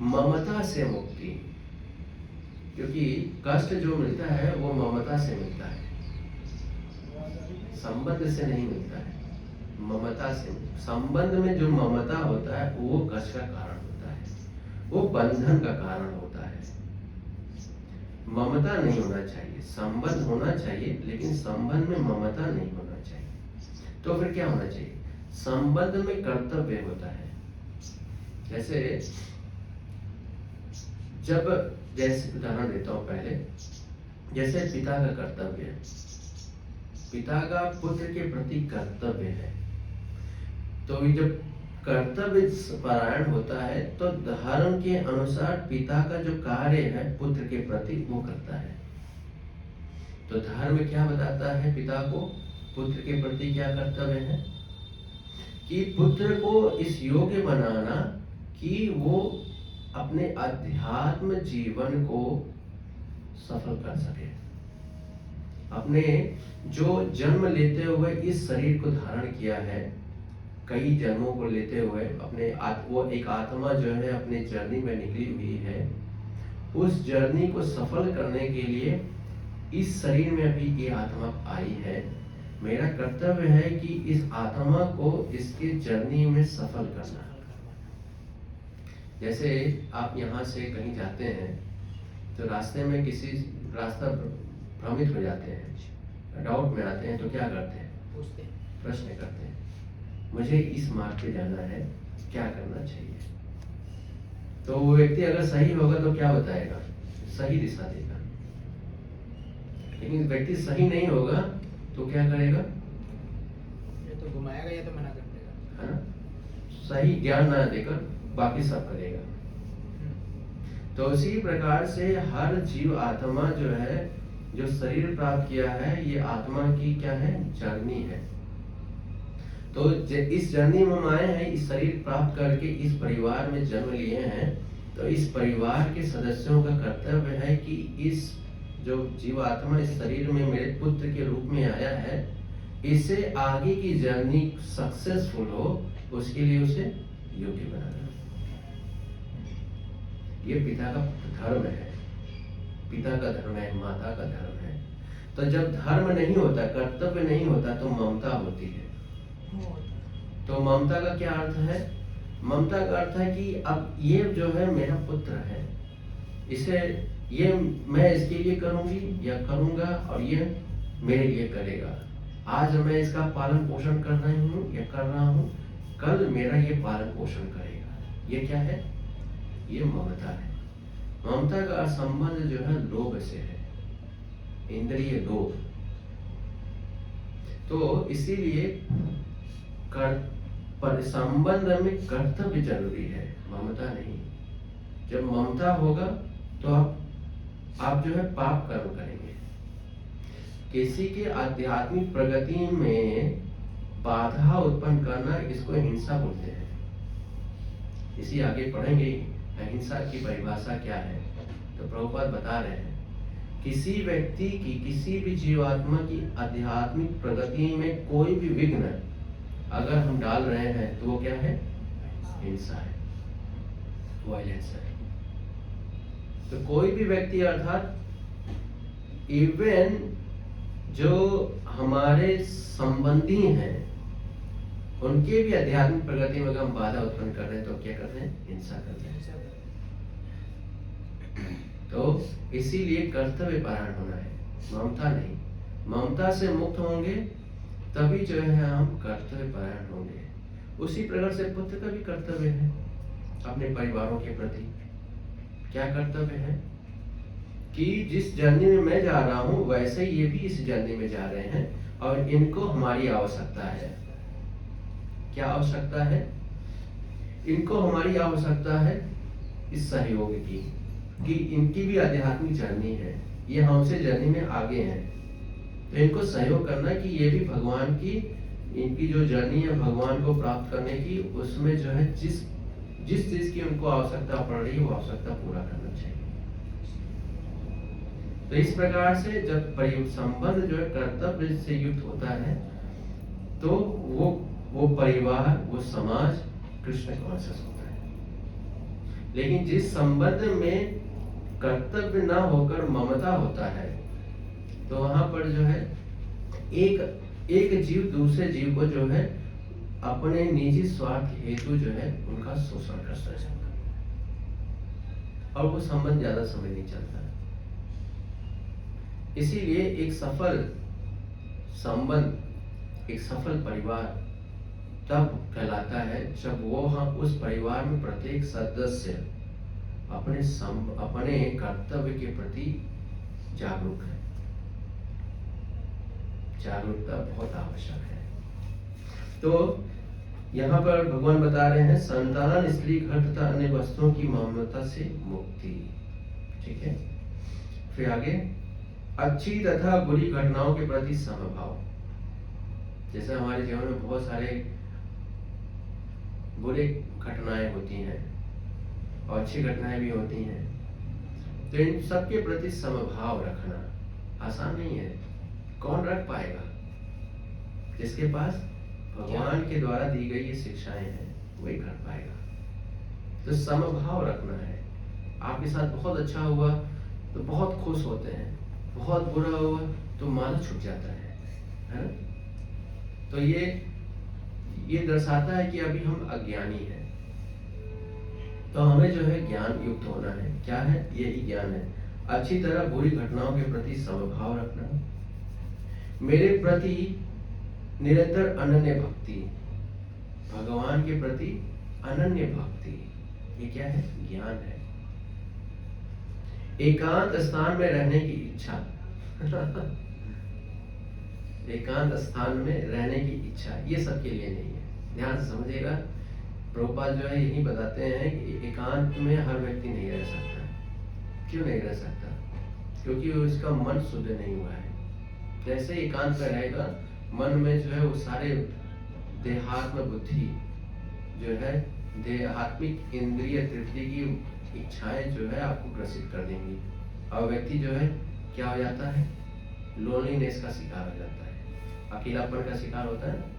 S1: ममता से मुक्ति, क्योंकि कष्ट जो मिलता है वो ममता से मिलता है, संबंध से नहीं मिलता है। ममता से, संबंध में जो ममता होता है वो कष्ट का कारण होता है, वो बंधन का कारण होता है। ममता नहीं होना चाहिए, संबंध होना चाहिए, लेकिन संबंध में ममता नहीं होना चाहिए। तो फिर क्या होना चाहिए? संबंध में कर्तव्य होता है। जैसे उदाहरण देता हूं पहले, जैसे पिता का कर्तव्य है, पिता का पुत्र के प्रति कर्तव्य है। तो जब कर्तव्य परायण होता है तो धर्म के अनुसार पिता का जो कार्य है पुत्र के प्रति वो करता है। तो धर्म क्या बताता है पिता को पुत्र के प्रति क्या कर्तव्य है? कि पुत्र को इस योग्य बनाना कि वो अपने अध्यात्म जीवन को सफल कर सके। अपने जो जन्म लेते हुए इस शरीर को धारण किया है, कई जन्मों को लेते हुए अपने वो एक आत्मा जो है अपने जर्नी में निकली हुई है, उस जर्नी को सफल करने के लिए इस शरीर में अभी ये आत्मा आई है। मेरा कर्तव्य है कि इस आत्मा को इसके जर्नी में सफल करना। जैसे आप यहाँ से कहीं जाते हैं तो रास्ते में किसी रास्ता भ्रमित हो जाते हैं, डाउट में आते हैं, तो क्या करते हैं? प्रश्न करते हैं, मुझे इस मार्ग पे जाना है, क्या करना चाहिए? तो वो व्यक्ति अगर सही होगा तो क्या बताएगा? सही दिशा देगा। लेकिन व्यक्ति सही नहीं होगा तो क्या करेगा?
S5: या तो घुमाएगा या तो मना कर देगा,
S1: है ना? सही ज्ञान ना देकर बाकी सब करेगा। तो उसी प्रकार से हर जीव आत्मा जो है, जो शरीर प्राप्त किया है, ये आत्मा की क्या है? जर्नी है। तो इस जर्नी में हम आए हैं, इस शरीर प्राप्त करके इस परिवार में जन्म लिए हैं। तो इस परिवार के सदस्यों का कर्तव्य है कि इस जो जीवात्मा इस शरीर में मेरे पुत्र के रूप में आया है, इसे आगे की जर्नी सक्सेसफुल हो, उसके लिए उसे योग्य बनाना। ये पिता का धर्म है, पिता का धर्म है, माता का धर्म है। तो जब धर्म नहीं होता, कर्तव्य नहीं होता, तो ममता होती है। तो ममता का क्या अर्थ है? ममता का अर्थ है कि अब ये जो है मेरा पुत्र है, इसे ये मैं इसके लिए करूंगी या करूंगा और ये मेरे लिए करेगा। आज मैं इसका पालन पोषण कर रही हूँ या कर रहा हूँ, कल मेरा ये पालन पोषण करेगा। ये क्या है? ये ममता है। ममता का संबंध जो है लोभ से है, इंद्रिय लोभ। तो इसीलिए पर संबंध में कर्तव्य जरूरी है, ममता नहीं। जब ममता होगा तो आप जो है पाप कर्म करेंगे। किसी के आध्यात्मिक प्रगति में बाधा उत्पन्न करना, इसको हिंसा बोलते हैं। इसी आगे पढ़ेंगे अहिंसा की परिभाषा क्या है। तो प्रभुपाद बता रहे हैं, किसी व्यक्ति की, किसी भी जीवात्मा की आध्यात्मिक प्रगति में कोई भी विघ्न अगर हम डाल रहे हैं तो वो क्या है? हिंसा है। वायलेंस है। तो कोई भी व्यक्ति अर्थात इवन जो हमारे संबंधी हैं उनके भी आध्यात्मिक प्रगति में अगर हम बाधा उत्पन्न कर रहे हैं तो क्या कर रहे हैं? हिंसा कर रहे हैं। तो इसीलिए कर्तव्य परायण होना है, ममता नहीं। ममता से मुक्त होंगे तभी जो है हम कर्तव्य परायण होंगे। उसी प्रकार से पुत्र का भी कर्तव्य है अपने परिवारों के प्रति। क्या कर्तव्य है कि जिस जर्नी में मैं जा रहा हूं वैसे ये भी इस जर्नी में जा रहे हैं और इनको हमारी आवश्यकता है। क्या आवश्यकता है? इनको हमारी आवश्यकता है इस सहयोग की, कि इनकी भी आध्यात्मिक जर्नी है, ये हमसे जर्नी में आगे हैं, तो इनको सहयोग करना कि ये भी भगवान की, इनकी जो जर्नी है भगवान को प्राप्त करने की, उसमें जो है जिस चीज की उनको आवश्यकता पड़ रही है वो आवश्यकता पूरा करना चाहिए। तो इस प्रकार से जब संबंध जो है कर्तव्य से युक्त होता है तो वो परिवार, वो समाज कृष्ण कॉन्शियस होता है। लेकिन जिस संबंध में कर्तव्य ना होकर ममता होता है तो वहां पर जो है एक जीव दूसरे जीव को जो है अपने निजी स्वार्थ हेतु जो है उनका शोषण करता है और वो संबंध ज्यादा समय नहीं चलता। इसीलिए एक सफल संबंध, एक सफल परिवार तब कहलाता है जब वो हम उस परिवार में प्रत्येक सदस्य अपने कर्तव्य के प्रति जागरूक है। जागरूकता बहुत आवश्यक है। तो यहाँ पर भगवान बता रहे हैं संतान, स्त्री, घर तथा अन्य वस्तुओं की ममता से मुक्ति। ठीक है, फिर आगे अच्छी तथा बुरी घटनाओं के प्रति समभाव। जैसे हमारे जीवन में बहुत सारे बुरी घटनाएं होती हैं और अच्छी घटनाएं भी होती हैं, तो इन सबके प्रति समभाव रखना आसान नहीं है। कौन रख पाएगा? जिसके पास भगवान के द्वारा दी गई ये शिक्षाएं हैं वही कर पाएगा। तो समभाव रखना है। आपके साथ बहुत अच्छा हुआ तो बहुत खुश होते हैं, बहुत बुरा हुआ तो मान छूट जाता है ना? तो ये दर्शाता है कि अभी हम अज्ञानी हैं। तो हमें जो है ज्ञान युक्त होना है। क्या है? यही ज्ञान है। अच्छी तरह बुरी घटनाओं के प्रति समभाव रखना, मेरे प्रति निरंतर अनन्य भक्ति, भगवान के प्रति अनन्य भक्ति, ये क्या है? ज्ञान है। एकांत स्थान में रहने की इच्छा एकांत स्थान में रहने की इच्छा, ये सबके लिए नहीं है। ध्यान से समझिएगा। प्रभुपाद जो है यही बताते हैं कि एकांत में हर व्यक्ति नहीं रह सकता। क्यों नहीं रह सकता? क्योंकि उसका मन शुद्ध नहीं हुआ है। जैसे एकांत में रहेगा, मन में जो है वो सारे देहात्म बुद्धि जो है, देहात्मिक इंद्रिय तृप्ति की इच्छाएं जो है आपको ग्रसित कर देंगी और व्यक्ति जो है क्या हो जाता है? लोनलीनेस का शिकार हो जाता है, अकेलापन का शिकार होता है।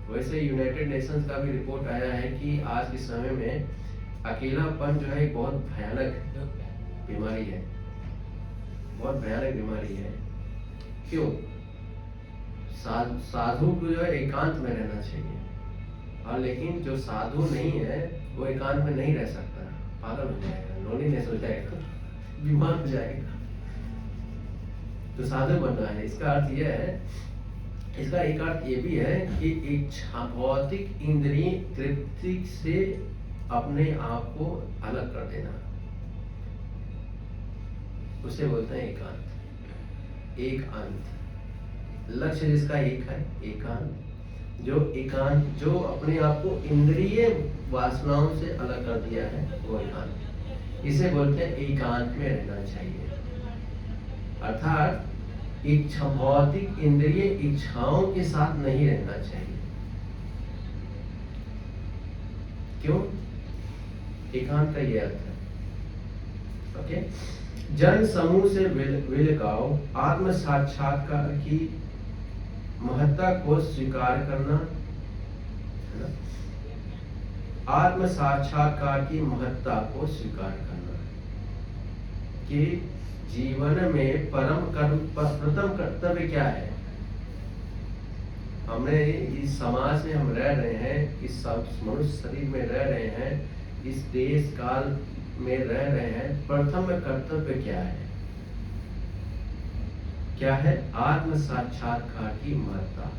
S1: वैसे यूनाइटेड नेशंस का भी रिपोर्ट आया है कि आज के समय में अकेलापन जो है एक बहुत भयानक बीमारी है, बहुत भयानक बीमारी है। क्यों? साधु को जो है एकांत में रहना चाहिए, और लेकिन जो साधु नहीं है वो एकांत में नहीं रह सकता, पागल हो जाएगा, लोनलीनेस हो जाएगा, बीमार हो जाएगा। तो साधु बनना है। इसका अर्थ यह है, इसका एक अर्थ ये भी है कि इच्छा, भौतिक इंद्रिय तृप्ति से अपने आप को अलग कर देना, उसे बोलते हैं एकांत। एकांत लक्ष्य जिसका एक है, एकांत। जो अपने आप को इंद्रिय वासनाओं से अलग कर दिया है वो एकांत। इसे बोलते हैं एकांत में रहना चाहिए। अर्थात इच्छा, भौतिक इंद्रिय इच्छाओं के साथ नहीं रहना चाहिए। क्यों? एकांत का यह अर्थ है। ओके, जन समूह से विलगाओ, आत्म साक्षात्कार की महत्ता को स्वीकार करना, है ना? आत्म साक्षात्कार की महत्ता को स्वीकार करना कि जीवन में प्रथम कर्तव्य क्या है। हमने इस समाज में हम रह रहे हैं, इस मनुष्य शरीर में रह रहे हैं, इस देश काल में रह रहे हैं, प्रथम कर्तव्य क्या है? क्या है? आत्म साक्षात्कार की महत्ता,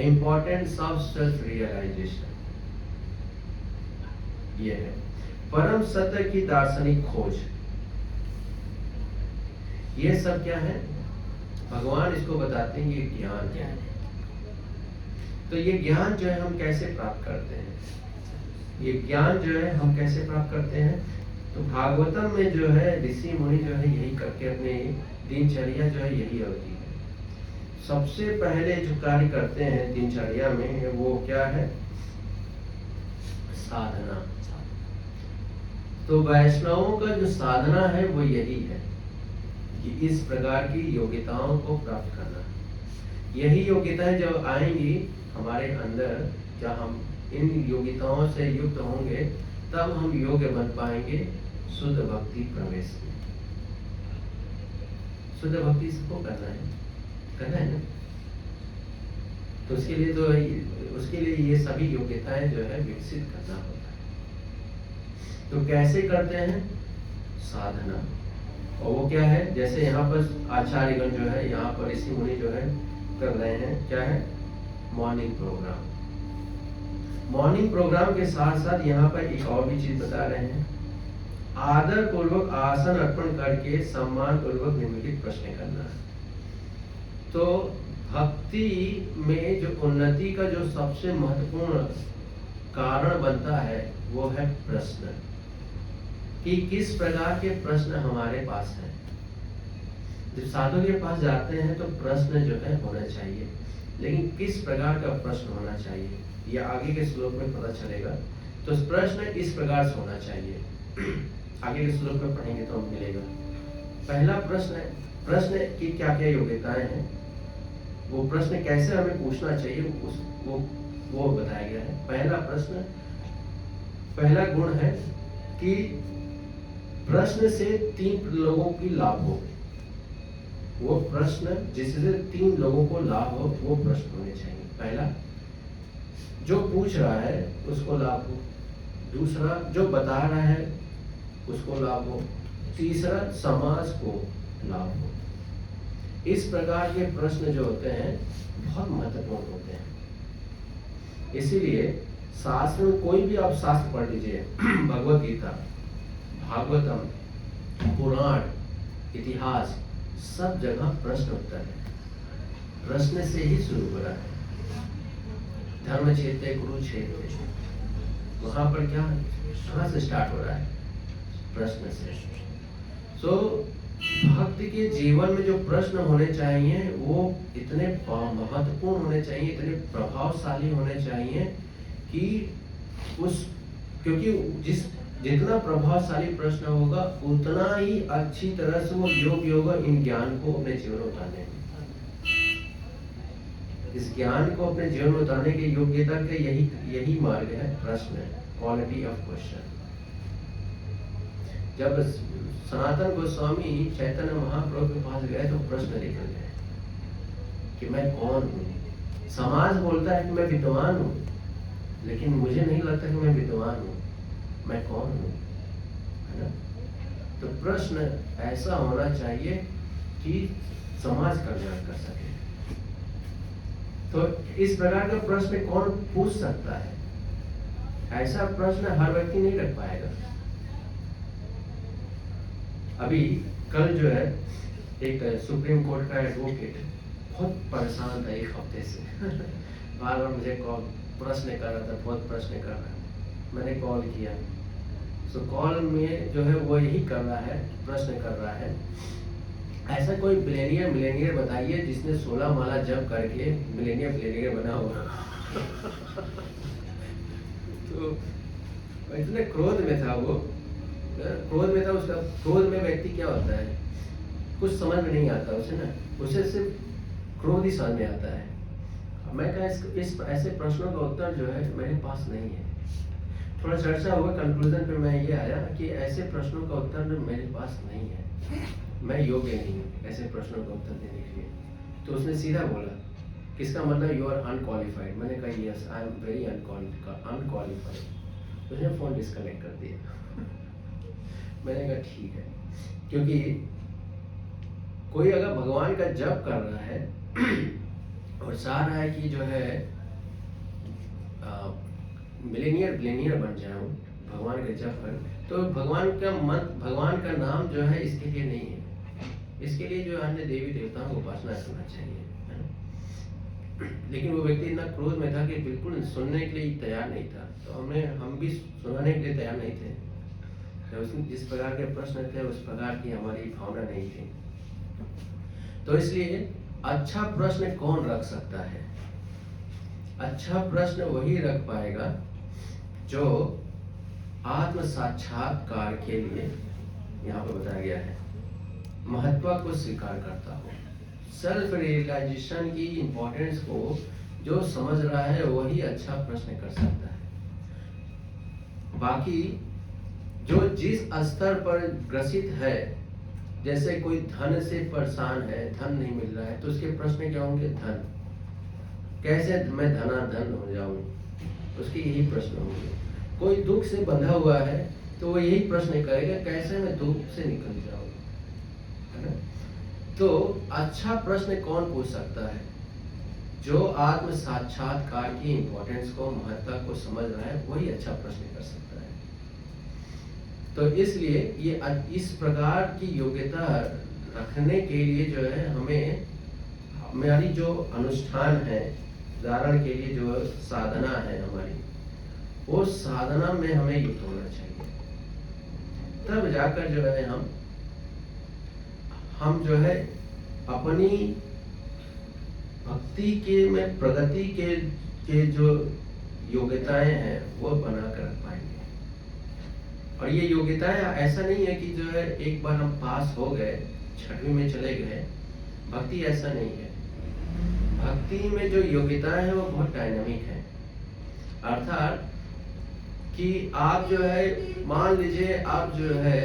S1: इंपॉर्टेंस ऑफ सेल्फ रियलाइजेशन। ये है परम सत्य की दार्शनिक खोज। ये सब क्या है? भगवान इसको बताते हैं, ये ज्ञान है। तो ये ज्ञान जो है हम कैसे प्राप्त करते हैं? ये ज्ञान जो है हम कैसे प्राप्त करते हैं? तो भागवतम में जो है ऋषि मुनि जो है यही करके अपने दिनचर्या जो है यही होती है। सबसे पहले जो कार्य करते हैं दिनचर्या में वो क्या है? साधना। तो वैष्णवों का जो साधना है वो यही है कि इस प्रकार की योग्यताओं को प्राप्त करना। यही योग्यताएं जब आएंगी हमारे अंदर, जब हम इन योग्यताओं से युक्त होंगे तब हम योग्य बन पाएंगे शुद्ध भक्ति प्रवेश में। शुद्ध भक्ति सबको करना है ना। तो उसके लिए ये सभी योग्यताएं जो है विकसित करना होता है। तो कैसे करते हैं? साधना। और वो क्या है? जैसे यहाँ पर आचार्यगण जो है, यहाँ पर ऋषि मुनि जो है कर रहे हैं, क्या है? Morning program. मॉर्निंग प्रोग्राम के साथ साथ यहाँ पर एक और भी चीज बता रहे हैं। आदर पूर्वक आसन अर्पण करके सम्मान पूर्वक निम्नलिखित प्रश्न करना है। तो भक्ति में जो उन्नति का जो सबसे महत्वपूर्ण कारण बनता है वो है प्रश्न, कि किस प्रकार के प्रश्न हमारे पास हैं। जब साधु के पास जाते हैं तो प्रश्न जो है होना चाहिए, लेकिन किस प्रकार का प्रश्न होना चाहिए ये आगे के श्लोक में पता चलेगा। तो प्रश्न इस प्रकार से होना चाहिए। आगे के श्लोक में पढ़ेंगे तो हम मिलेगा। पहला प्रश्न की क्या क्या योग्यताएं हैं, वो प्रश्न कैसे हमें पूछना चाहिए वो बताया गया है। पहला गुण है कि प्रश्न से 3 लोगों की लाभ हो। वो प्रश्न जिससे 3 लोगों को लाभ हो वो प्रश्न होने चाहिए। पहला, जो पूछ रहा है उसको लाभ हो। दूसरा, जो बता रहा है उसको लाभ हो। तीसरा, समाज को लाभ हो। इस प्रकार के प्रश्न जो होते हैं बहुत महत्वपूर्ण होते हैं। इसीलिए शास्त्र, कोई भी आप शास्त्र पढ़ लीजिए, भगवत गीता, भागवतम, पुराण, इतिहास, सब जगह प्रश्न उत्तर है। प्रश्न से ही शुरू हो रहा है। धर्म क्षेत्र कुरुक्षेत्र, वहां पर क्या, कहाँ से स्टार्ट हो रहा है? प्रश्न से। सो भक्त के जीवन में जो प्रश्न होने चाहिए वो इतने महत्वपूर्ण होने चाहिए, इतने प्रभावशाली होने चाहिए कि क्योंकि जितना प्रभावशाली प्रश्न होगा उतना ही अच्छी तरह से वो योग्य होगा इन ज्ञान को अपने जीवन में उतारने में। इस ज्ञान को अपने जीवन में उतारने की योग्यता का यही मार्ग है प्रश्न, क्वालिटी ऑफ क्वेश्चन। जब सनातन गोस्वामी चैतन्य महाप्रभु के पास गए तो प्रश्न निकल गए कि मैं कौन हूँ। समाज बोलता है कि मैं विद्वान हूँ, लेकिन मुझे नहीं लगता कि मैं विद्वान हूँ। मैं कौन हूँ, है ना? तो प्रश्न ऐसा होना चाहिए कि समाज कल्याण कर सके। तो इस प्रकार का प्रश्न कौन पूछ सकता है? ऐसा प्रश्न हर व्यक्ति नहीं रख पाएगा। अभी कल जो है एक सुप्रीम कोर्ट का एडवोकेट बहुत परेशान था एक हफ्ते से बार बार मुझे प्रश्न कर रहा था, बहुत प्रश्न कर रहा है। मैंने कॉल किया, तो कॉल में जो है वो यही कर रहा है, प्रश्न कर रहा है, ऐसा कोई मिलेनियर बताइए जिसने 16 माला जप करके मिलेनियर बना हुआ। तो इतने क्रोध में था वो, उसका क्रोध में व्यक्ति क्या होता है, कुछ समझ में नहीं आता उसे ना, उसे सिर्फ क्रोध ही समझ में आता है। मैं कहा इस ऐसे प्रश्नों का उत्तर जो है मेरे पास नहीं है। थोड़ा चर्चा हुआ, कंक्लूजन पे मैं ये आया कि ऐसे प्रश्नों का उत्तर मेरे पास नहीं है, मैं योग्य नहीं हूँ ऐसे प्रश्नों का उत्तर देने के लिए। तो उसने सीधा बोला, किसका मतलब यू आर अनक्वालिफाइड। मैंने कहा yes I am very unqualified. उसने फ़ोन डिस्कनेक्ट कर दिया। मैंने कहा ठीक है, क्योंकि कोई अगर भगवान का जप कर रहा है और चाह रहा है कि जो है मिलेनियर बन जाऊं भगवान के जप कर, तो भगवान का नाम जो है इसके लिए नहीं है। इसके लिए जो अन्य देवी देवताओं को उपासना करना चाहिए, है ना। लेकिन वो व्यक्ति इतना क्रोध में था कि बिल्कुल सुनने के लिए तैयार नहीं था। तो हम भी सुनाने के लिए तैयार नहीं थे। तो उसमें जिस प्रकार के प्रश्न थे उस प्रकार की हमारी भावना नहीं थी। तो इसलिए अच्छा प्रश्न कौन रख सकता है? अच्छा प्रश्न वही रख पाएगा जो आत्म साक्षात्कार के लिए, यहाँ पर बताया गया है, महत्व को स्वीकार करता हो। सेल्फ रियलाइजेशन की इंपॉर्टेंस को जो समझ रहा है वही अच्छा प्रश्न कर सकता है। बाकी जो जिस स्तर पर ग्रसित है, जैसे कोई धन से परेशान है, धन नहीं मिल रहा है, तो उसके प्रश्न क्या होंगे? धन, कैसे मैं धनाधन हो जाऊं, उसके यही प्रश्न होंगे। कोई दुख से बंधा हुआ है तो वो यही प्रश्न करेगा, कैसे मैं दुख से निकल जाऊं, है ना। तो अच्छा प्रश्न कौन पूछ सकता है? जो आत्म साक्षात्कार की इंपॉर्टेंस को, महत्ता को समझ रहा है, वही अच्छा प्रश्न कर सकता है। तो इसलिए ये इस प्रकार की योग्यता रखने के लिए जो है हमें हमारी जो अनुष्ठान है, उदाहरण के लिए जो साधना है हमारी, वो साधना में हमें युक्त होना चाहिए। तब जाकर जो है हम जो है अपनी भक्ति के में प्रगति के जो योग्यताएं हैं वो बना कर रख पाएंगे। और ये योग्यताएं ऐसा नहीं है कि जो है एक बार हम पास हो गए, 6वीं में चले गए। भक्ति ऐसा नहीं है। भक्ति में जो योग्यताएं हैं वो बहुत डायनामिक है। अर्थात कि आप जो है, मान लीजिए आप जो है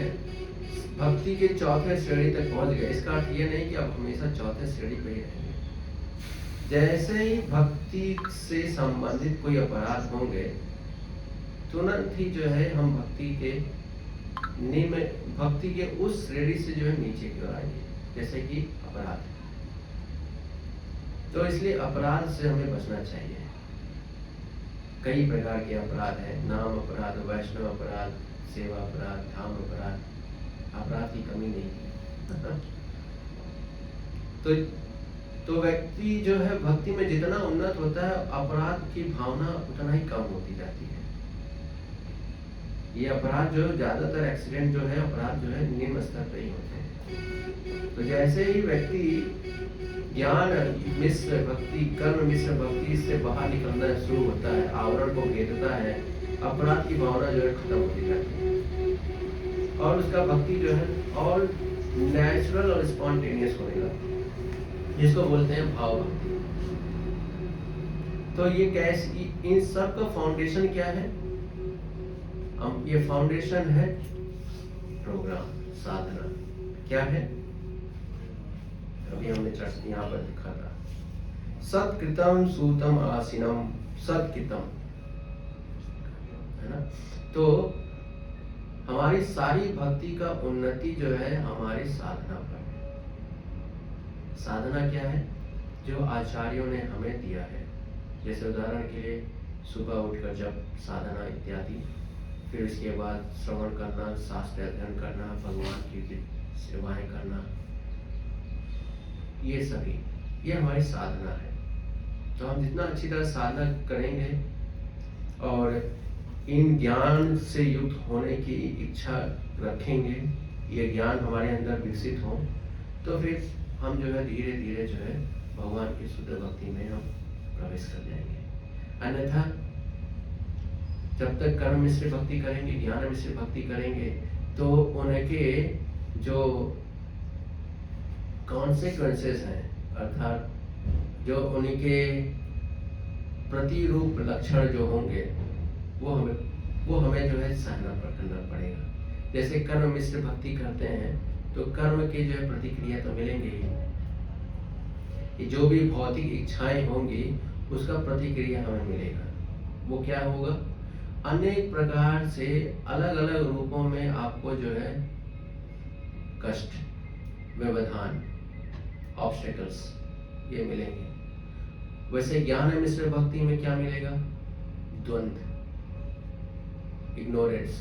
S1: भक्ति के 4थे श्रेणी तक पहुंच गए, इसका अर्थ ये नहीं कि आप हमेशा 4थे श्रेणी पे ही रहेंगे। जैसे ही भक्ति से संबंधित कोई अपराध होंगे, तुरंत ही जो है हम भक्ति के उस श्रेणी से जो है नीचे की ओर आएंगे, जैसे कि अपराध। तो इसलिए अपराध से हमें बचना चाहिए। कई प्रकार के अपराध है, नाम अपराध, वैष्णव अपराध, सेवा अपराध, धाम अपराध। अपराध की कमी नहीं है। तो व्यक्ति जो है भक्ति में जितना उन्नत होता है, अपराध की भावना उतना ही कम होती जाती है। ये अपराध जो ज्यादातर एक्सीडेंट जो है, अपराध जो है निम्न स्तर पे ही होते हैं। तो जैसे ही व्यक्ति ज्ञान मिश्र भक्ति, कर्म मिश्र भक्ति से बाहर निकलना शुरू होता है, आवरण को भेदता है, अपराध की भावना जो है खत्म होती जाती है और उसका भक्ति जो है और नेचुरल और स्पॉन्टेनियस होने लगती है, जिसको बोलते हैं भाव भक्ति। तो ये कैसे, इन सब का फाउंडेशन क्या है? ये फाउंडेशन है प्रोग्राम, साधना। क्या है? अभी हमने यहाँ पर लिखा था, सत्कृतम सूतम आसीनम। सत्कृतम, है ना। तो हमारी सारी भक्ति का उन्नति जो है हमारी साधना पर है। साधना क्या है? जो आचार्यों ने हमें दिया है। जैसे उदाहरण के लिए सुबह उठकर जब साधना इत्यादि, फिर इसके बाद श्रवण करना, शास्त्र अध्ययन करना, भगवान की सेवाएं करना, ये सभी ये हमारी साधना है। तो हम जितना अच्छी तरह साधना करेंगे और इन ज्ञान से युक्त होने की इच्छा रखेंगे, ये ज्ञान हमारे अंदर विकसित हो, तो फिर हम जो है धीरे धीरे जो है भगवान की शुद्ध भक्ति में हम प्रवेश कर जाएंगे। अन्यथा जब तक कर्म मिश्र भक्ति करेंगे, ज्ञान मिश्र भक्ति करेंगे, तो उनके जो कॉन्सिक्वेंसेस हैं, अर्थात जो उनके प्रतिरूप लक्षण जो होंगे, वो हमें वो हमें जो है सहना करना पड़ेगा। जैसे कर्म मिश्र भक्ति करते हैं तो कर्म की जो है प्रतिक्रिया तो मिलेंगे ही, कि जो भी भौतिक इच्छाएं होंगी उसका प्रतिक्रिया हमें मिलेगा। वो क्या होगा, अनेक प्रकार से अलग अलग रूपों में आपको जो है कष्ट, व्यवधान, ऑब्स्टेकल्स ये मिलेंगे। वैसे ज्ञान मिश्र भक्ति में क्या मिलेगा, द्वंद्व, इग्नोरेंस,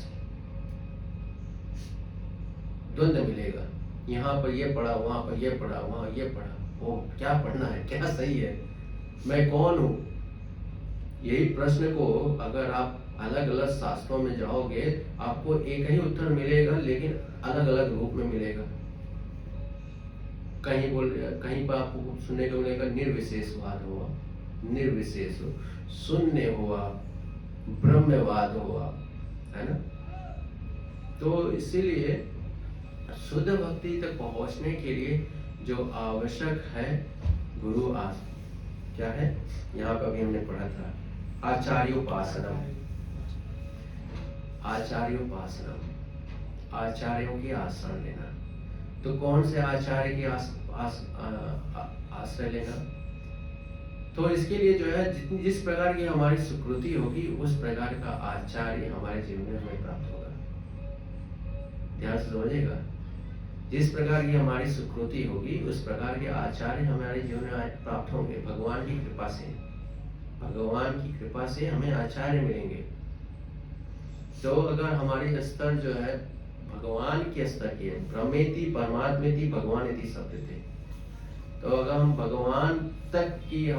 S1: द्वंद्व मिलेगा। यहाँ पर ये पढ़ा, वहां पर ये पढ़ा, वहां ये पढ़ा, वो क्या पढ़ना है, क्या सही है, मैं कौन हूं। यही प्रश्न को अगर आप अलग अलग शास्त्रों में जाओगे आपको एक ही उत्तर मिलेगा, लेकिन अलग अलग रूप में मिलेगा। कहीं पर आपको सुनने को मिलेगा निर्विशेषवाद हुआ, निर्विशेष शून्य हुआ, ब्रह्मवाद हुआ, है ना। तो इसीलिए शुद्ध भक्ति तक पहुंचने के लिए जो आवश्यक है गुरु क्या है, यहाँ पर अभी हमने पढ़ा था आचार्योपासना, आचार्योपासना, आचार्यों की आश्रय लेना। तो कौन से आचार्य की आश्रय लेना, तो इसके लिए जो है जिस प्रकार की हमारी सुकृति होगी उस प्रकार का आचार्य हमारे जीवन में हमें प्राप्त होगा। ध्यान से समझिएगा, जिस प्रकार की हमारी सुकृति होगी उस प्रकार के आचार्य हमारे जीवन में प्राप्त होंगे। भगवान की कृपा से, भगवान की कृपा से हमें आचार्य मिलेंगे। तो अगर हमारे स्तर जो है भगवान के स्तर की है, ब्रह्मेति परमात्मेति भगवानेति शब्द थे, तो अगर हम भगवान तक की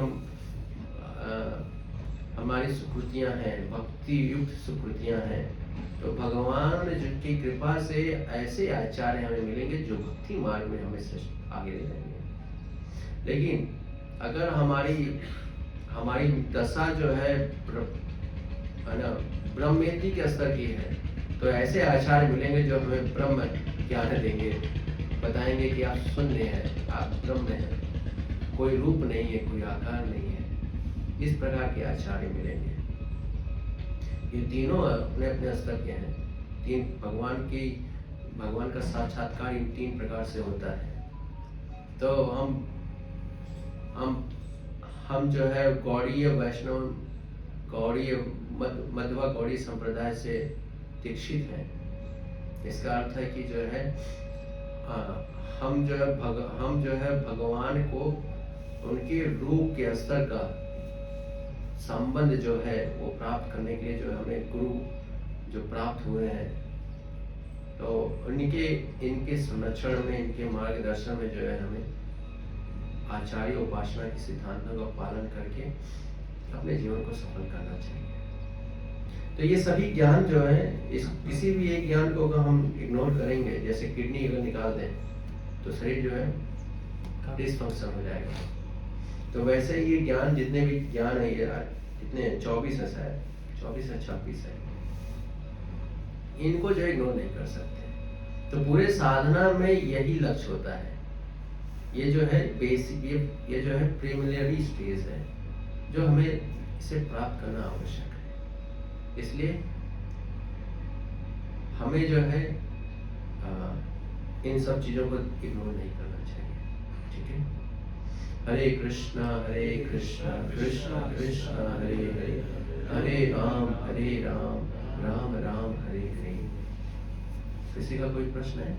S1: हमारी सुकृतियां हैं, भक्ति युक्त सुकृतियां हैं, तो भगवान की कृपा से ऐसे आचार्य हमें मिलेंगे जो भक्ति मार्ग में हमें आगे ले जाएंगे। लेकिन अगर हमारी दशा जो है ना ब्रह्मेति के स्तर की है, तो ऐसे आचार्य मिलेंगे जो हमें ब्रह्म ज्ञान देंगे, बताएंगे कि आप शून्य हैं, आप ब्रह्म हैं, कोई रूप नहीं है, कोई आकार नहीं है। इस प्रकार के आचार्य मिलेंगे। ये तीनों अपने अपने स्तर के हैं। तीन भगवान का साक्षात्कार इन तीन प्रकार से होता है। तो हम जो है गौड़ीय वैष्णव, गौड़ीय मध्वा गौड़ी संप्रदाय से दीक्षित हैं। इसका अर्थ है कि जो है हम जो है भगवान को उनके रूप के स्तर का संबंध जो है वो प्राप्त करने के लिए जो हमें गुरु जो प्राप्त हुए हैं, तो इनके संरक्षण में, इनके मार्गदर्शन में जो है हमें आचार्य उपासना के सिद्धांतों का पालन करके अपने जीवन को सफल करना चाहिए। तो ये सभी ज्ञान जो है, इस किसी भी एक ज्ञान को अगर हम इग्नोर करेंगे, जैसे किडनी अगर निकाल दें तो शरीर जो है डिसफंक्शन हो जाएगा। तो वैसे ये ज्ञान, जितने भी ज्ञान है, ये कितने 24 है, शायद 24 या 26 है, इनको जो इग्नोर नहीं कर सकते। तो पूरे साधना में यही लक्ष्य होता है। ये जो है बेसिक, ये जो है प्रीलिमिनरी स्टेज है जो हमें इसे प्राप्त करना आवश्यक है। इसलिए हमें जो है इन सब चीजों को इग्नोर नहीं करना चाहिए। ठीक है। हरे कृष्णा कृष्णा कृष्णा हरे हरे, हरे राम राम राम राम हरे हरे। किसी का कोई प्रश्न है?